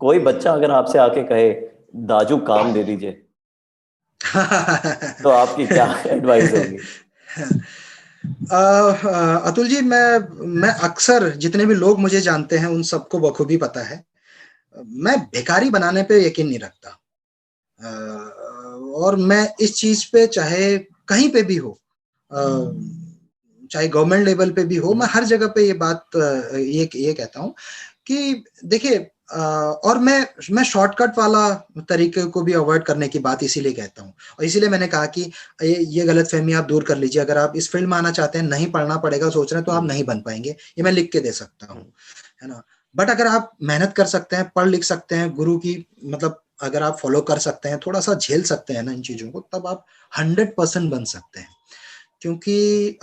कोई बच्चा अगर आपसे आके कहे दाजू काम दे दीजिए, तो आपकी क्या एडवाइस होगी? अतुल जी, मैं अक्सर जितने भी लोग मुझे जानते हैं उन सबको बखूबी पता है, मैं भिखारी बनाने पे यकीन नहीं रखता। और मैं इस चीज पे चाहे कहीं पे भी हो, चाहे गवर्नमेंट लेवल पे भी हो, मैं हर जगह पे ये बात ये कहता हूँ कि देखिए, और मैं शॉर्टकट वाला तरीके को भी अवॉइड करने की बात इसीलिए कहता हूँ, और इसीलिए मैंने कहा कि ये गलतफहमी आप दूर कर लीजिए। अगर आप इस फील्ड में आना चाहते हैं, नहीं पढ़ना पड़ेगा सोच रहे हैं, तो आप नहीं बन पाएंगे, ये मैं लिख के दे सकता हूँ, है ना। बट अगर आप मेहनत कर सकते हैं, पढ़ लिख सकते हैं, गुरु की मतलब अगर आप फॉलो कर सकते हैं, थोड़ा सा झेल सकते हैं ना इन चीजों को, तब आप 100% बन सकते हैं। क्योंकि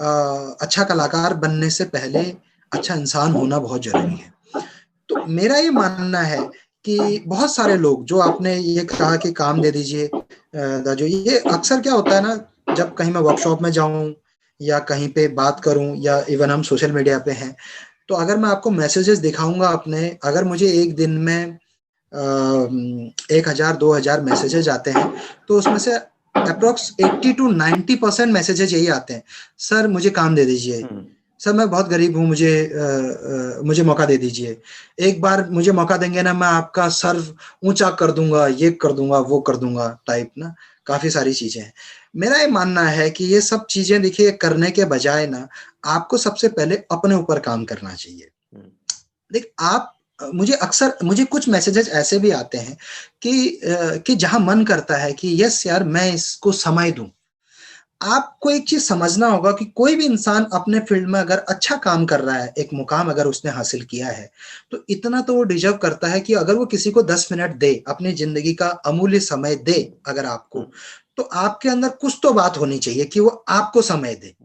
अच्छा कलाकार बनने से पहले अच्छा इंसान होना बहुत जरूरी है। तो मेरा ये मानना है कि बहुत सारे लोग जो आपने ये कहा कि काम दे दीजिए दाजू, ये अक्सर क्या होता है ना, जब कहीं मैं वर्कशॉप में जाऊं या कहीं पे बात करूं, या इवन हम सोशल मीडिया पे हैं, तो अगर मैं आपको मैसेजेस दिखाऊंगा अपने, अगर मुझे एक दिन में 1,000-2,000 मैसेजेस आते हैं, तो उसमें से अप्रोक्स 80 to 90% मैसेजेस यही आते हैं, सर मुझे काम दे दीजिए, सर मैं बहुत गरीब हूँ, मुझे मौका दे दीजिए, एक बार मुझे मौका देंगे ना, मैं आपका सर ऊंचा कर दूंगा, ये कर दूंगा, वो कर दूंगा टाइप ना, काफी सारी चीजें हैं। मेरा ये मानना है कि ये सब चीजें देखिए करने के बजाय ना, आपको सबसे पहले अपने ऊपर काम करना चाहिए। देख आप, मुझे कुछ मैसेजेस ऐसे भी आते हैं कि जहां मन करता है कि यस यार मैं इसको समय दूं। आपको एक चीज समझना होगा कि कोई भी इंसान अपने फील्ड में अगर अच्छा काम कर रहा है, एक मुकाम अगर उसने हासिल किया है, तो इतना तो वो डिजर्व करता है कि अगर वो किसी को 10 मिनट दे, अपनी जिंदगी का अमूल्य समय दे अगर आपको, तो आपके अंदर कुछ तो बात होनी चाहिए कि वो आपको समय दे।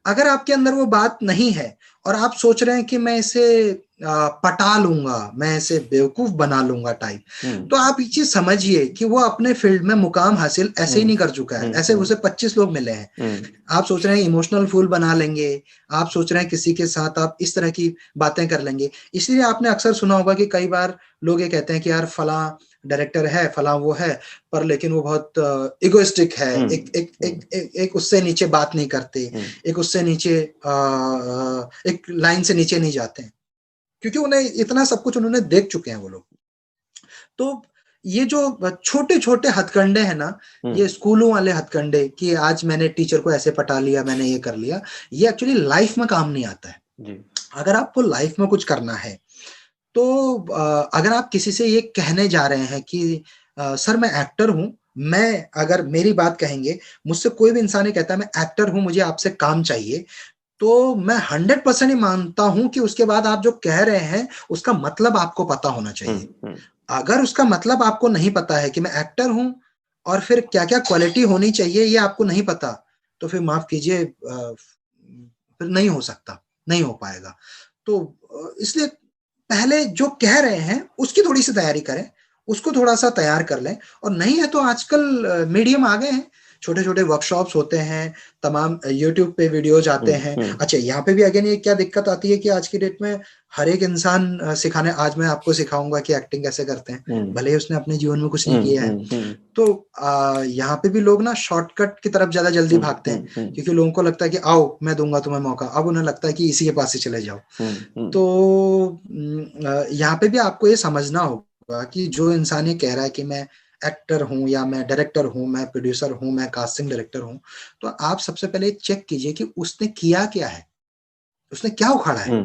अगर आपके अंदर वो बात नहीं है और आप सोच रहे हैं कि मैं इसे पटा लूंगा, मैं इसे बेवकूफ बना लूंगा टाइप, तो आप ये चीज समझिए कि वो अपने फील्ड में मुकाम हासिल ऐसे ही नहीं कर चुका है, ऐसे उसे 25 लोग मिले हैं। आप सोच रहे हैं इमोशनल फूल बना लेंगे, आप सोच रहे हैं किसी के साथ आप इस तरह की बातें कर लेंगे। इसलिए आपने अक्सर सुना होगा कि कई बार लोग ये कहते हैं कि यार फला डायरेक्टर है, फला वो है, पर लेकिन वो बहुत इगोइस्टिक है, एक उससे नीचे बात नहीं करते, एक उससे नीचे एक लाइन से नीचे नहीं जाते हैं, क्योंकि उन्हें इतना सब कुछ उन्होंने देख चुके हैं वो लोग। तो ये जो छोटे छोटे हथकंडे हैं ना, ये स्कूलों वाले हथकंडे कि आज मैंने टीचर को ऐसे पटा लिया, मैंने ये कर लिया, ये एक्चुअली लाइफ में काम नहीं आता है। अगर आपको लाइफ में कुछ करना है, तो अगर आप किसी से ये कहने जा रहे हैं कि सर मैं एक्टर हूं, मैं अगर मेरी बात कहेंगे, मुझसे कोई भी इंसान ये कहता है मैं एक्टर हूं, मुझे आपसे काम चाहिए, तो मैं 100% ही मानता हूं कि उसके बाद आप जो कह रहे हैं उसका मतलब आपको पता होना चाहिए। अगर उसका मतलब आपको नहीं पता है कि मैं एक्टर हूं और फिर क्या क्या क्वालिटी होनी चाहिए ये आपको नहीं पता, तो फिर माफ कीजिए, फिर नहीं हो सकता, नहीं हो पाएगा। तो इसलिए पहले जो कह रहे हैं उसकी थोड़ी सी तैयारी करें, उसको थोड़ा सा तैयार कर लें। और नहीं है तो आजकल मीडियम आ गए हैं, छोटे छोटे वर्कशॉप्स होते हैं, तमाम यूट्यूब पे वीडियोज आते हैं। अच्छा, यहाँ पे भी अगेन ये क्या दिक्कत आती है कि आज की डेट में हर एक इंसान सिखाने, आज मैं आपको सिखाऊंगा कि एक्टिंग कैसे करते हैं, भले ही उसने अपने जीवन में कुछ नहीं किया है। तो यहाँ पे भी लोग ना शॉर्टकट की तरफ ज्यादा जल्दी भागते हैं, क्योंकि लोगों को लगता है कि आओ मैं दूंगा तुम्हें मौका, अब उन्हें लगता है कि इसी के पास से चले जाओ। तो यहाँ पे भी आपको ये समझना होगा कि जो इंसान ये कह रहा है कि मैं एक्टर हूं, या मैं डायरेक्टर हूं, मैं प्रोड्यूसर हूं, मैं कास्टिंग डायरेक्टर हूं, तो आप सबसे पहले चेक कीजिए कि उसने किया क्या है, उसने क्या उखाड़ा है।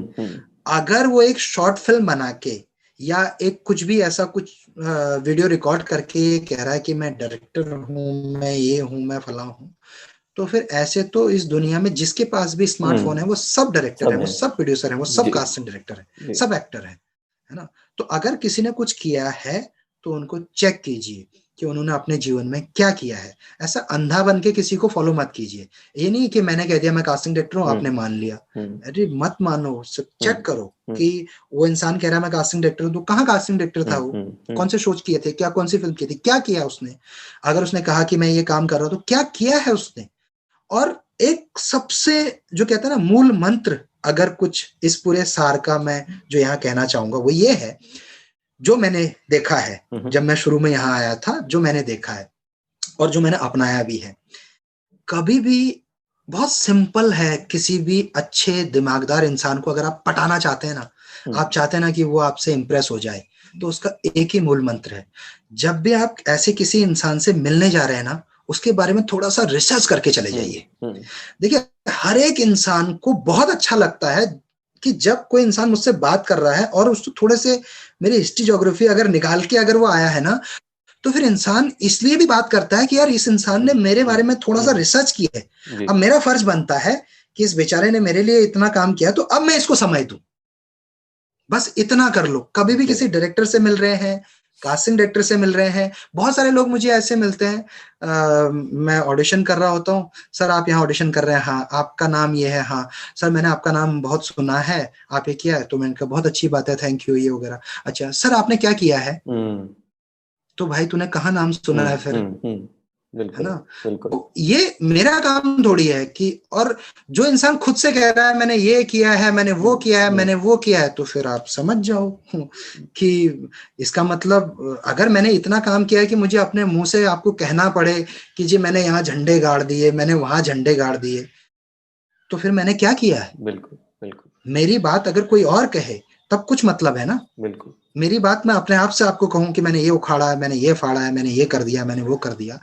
अगर वो एक शॉर्ट फिल्म बना के या एक कुछ भी ऐसा कुछ वीडियो रिकॉर्ड करके ये कह रहा है कि मैं डायरेक्टर हूं, मैं ये हूं, मैं फला हूं, तो फिर ऐसे तो इस दुनिया में जिसके पास भी स्मार्टफोन है वो सब डायरेक्टर है, वो सब प्रोड्यूसर है, वो सब कास्टिंग डायरेक्टर है, सब एक्टर है ना। तो अगर किसी ने कुछ किया है तो उनको चेक कीजिए। कि उन्होंने अपने जीवन में क्या किया है। ऐसा अंधा बन के किसी को फॉलो मत कीजिए। ये नहीं कि मैंने कह दिया मैं कास्टिंग डायरेक्टर हूँ, आपने मान लिया। अरे मत मानो, चेक करो कि वो इंसान कह रहा है मैं कास्टिंग डायरेक्टर हूँ, तो कहाँ कास्टिंग डायरेक्टर था वो, कौन से शोज किए थे, क्या कौन सी फिल्म की थी, क्या किया उसने। अगर उसने कहा कि मैं ये काम कर रहा हूँ तो क्या किया है उसने। और एक सबसे जो कहते हैं ना मूल मंत्र, अगर कुछ इस पूरे सार का मैं जो यहाँ कहना चाहूंगा वो ये है, जो मैंने देखा है जब मैं शुरू में यहाँ आया था, जो मैंने देखा है और जो मैंने अपनाया भी है, कभी भी बहुत सिंपल है, किसी भी अच्छे दिमागदार इंसान को अगर आप पटाना चाहते हैं ना, आप चाहते हैं ना कि वो आपसे इंप्रेस हो जाए, तो उसका एक ही मूल मंत्र है, जब भी आप ऐसे किसी इंसान से मिलने जा रहे हैं ना, उसके बारे में थोड़ा सा रिसर्च करके चले जाइए। देखिए हर एक इंसान को बहुत अच्छा लगता है कि जब कोई इंसान मुझसे बात कर रहा है और उसको थोड़े से मेरी हिस्ट्री ज्योग्राफी अगर निकाल के अगर वो आया है ना, तो फिर इंसान इसलिए भी बात करता है कि यार इस इंसान ने मेरे बारे में थोड़ा सा रिसर्च किया है, अब मेरा फर्ज बनता है कि इस बेचारे ने मेरे लिए इतना काम किया तो अब मैं इसको समय दूं। बस इतना कर लो। कभी भी किसी डायरेक्टर से मिल रहे हैं, कास्टिंग डायरेक्टर से मिल रहे हैं, बहुत सारे लोग मुझे ऐसे मिलते हैं, मैं ऑडिशन कर रहा होता हूँ, सर आप यहाँ ऑडिशन कर रहे हैं, हाँ आपका नाम ये है, हाँ सर मैंने आपका नाम बहुत सुना है, आप ये किया है, तो मैंने कहा बहुत अच्छी बात है, थैंक यू, ये वगैरह। अच्छा सर आपने क्या किया है, तो भाई तूने कहाँ नाम सुना है फिर, है ना। तो ये मेरा काम थोड़ी है कि, और जो इंसान खुद से कह रहा है मैंने ये किया है, मैंने वो किया है, मैंने वो किया है, तो फिर आप समझ जाओ कि इसका मतलब अगर मैंने इतना काम किया है कि मुझे अपने मुंह से आपको कहना पड़े कि जी मैंने यहाँ झंडे गाड़ दिए, मैंने वहां झंडे गाड़ दिए, तो फिर मैंने क्या किया है। बिल्कुल बिल्कुल। मेरी बात अगर कोई और कहे तब कुछ मतलब है ना। बिल्कुल। मेरी बात मैं अपने आप से आपको कहूं कि मैंने ये उखाड़ा है, मैंने ये फाड़ा है, मैंने ये कर दिया, मैंने वो कर दिया,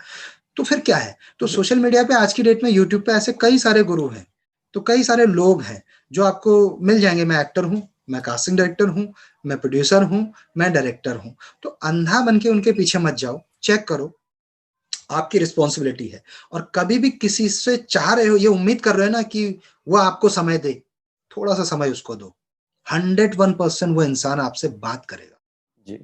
तो फिर क्या है। तो सोशल मीडिया पे आज की डेट में यूट्यूब पे ऐसे कई सारे गुरु हैं, तो कई सारे लोग हैं जो आपको मिल जाएंगे। मैं एक्टर हूं, मैं कास्टिंग डायरेक्टर हूं, मैं प्रोड्यूसर हूं, मैं डायरेक्टर हूं। तो अंधा बन के उनके पीछे मत जाओ, चेक करो, आपकी रिस्पॉन्सिबिलिटी है। और कभी भी किसी से चाह रहे हो, ये उम्मीद कर रहे हो ना कि वो आपको समय दे, थोड़ा सा समय उसको दो, 101% वो इंसान आपसे बात करेगा। जी।